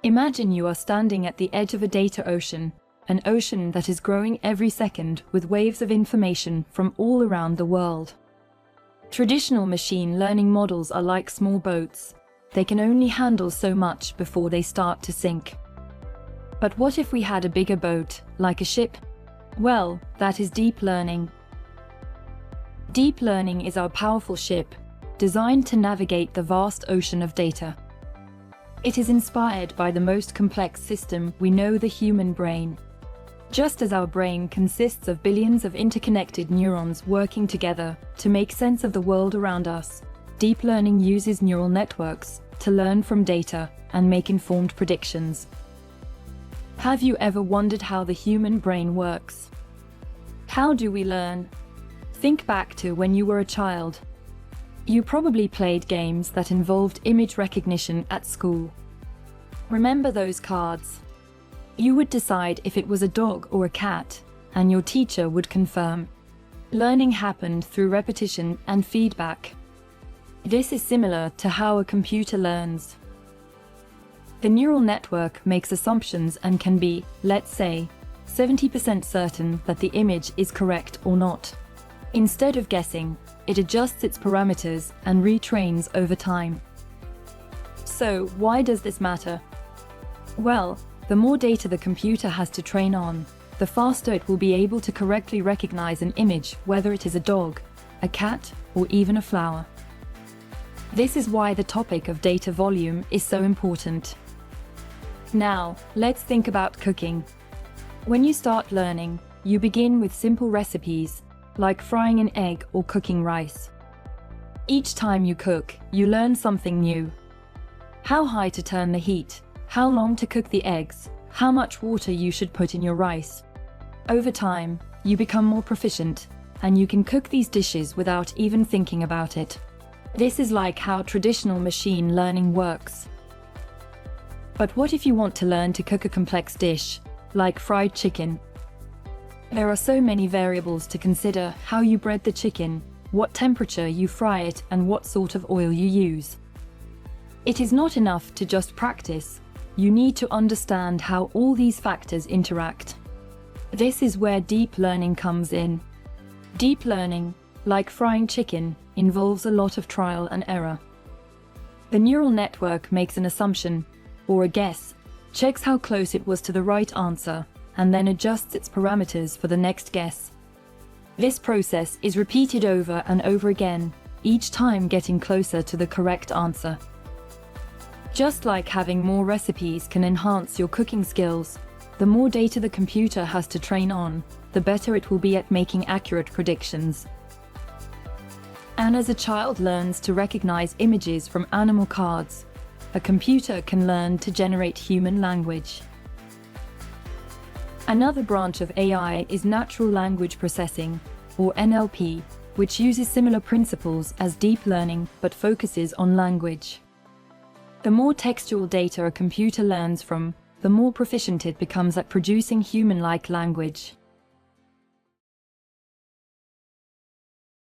Imagine you are standing at the edge of a data ocean, an ocean that is growing every second with waves of information from all around the world. Traditional machine learning models are like small boats. They can only handle so much before they start to sink. But what if we had a bigger boat, like a ship? Well, that is deep learning. Deep learning is our powerful ship, designed to navigate the vast ocean of data. It is inspired by the most complex system we know, the human brain. Just as our brain consists of billions of interconnected neurons working together to make sense of the world around us, deep learning uses neural networks to learn from data and make informed predictions. Have you ever wondered how the human brain works? How do we learn? Think back to when you were a child. You probably played games that involved image recognition at school. Remember those cards? You would decide if it was a dog or a cat, and your teacher would confirm. Learning happened through repetition and feedback. This is similar to how a computer learns. The neural network makes assumptions and can be, let's say, 70% certain that the image is correct or not. Instead of guessing, it adjusts its parameters and retrains over time. So, why does this matter? Well, the more data the computer has to train on, the faster it will be able to correctly recognize an image, whether it is a dog, a cat, or even a flower. This is why the topic of data volume is so important. Now, let's think about cooking. When you start learning, you begin with simple recipes, like frying an egg or cooking rice. Each time you cook, you learn something new. How high to turn the heat, how long to cook the eggs, how much water you should put in your rice. Over time, you become more proficient, and you can cook these dishes without even thinking about it. This is like how traditional machine learning works. But what if you want to learn to cook a complex dish, like fried chicken? There are so many variables to consider: how you bread the chicken, what temperature you fry it, and what sort of oil you use. It is not enough to just practice. You need to understand how all these factors interact. This is where deep learning comes in. Deep learning, like frying chicken, involves a lot of trial and error. The neural network makes an assumption, or a guess, checks how close it was to the right answer, and then adjusts its parameters for the next guess. This process is repeated over and over again, each time getting closer to the correct answer. Just like having more recipes can enhance your cooking skills, the more data the computer has to train on, the better it will be at making accurate predictions. And as a child learns to recognize images from animal cards, a computer can learn to generate human language. Another branch of AI is natural language processing, or NLP, which uses similar principles as deep learning but focuses on language. The more textual data a computer learns from, the more proficient it becomes at producing human-like language.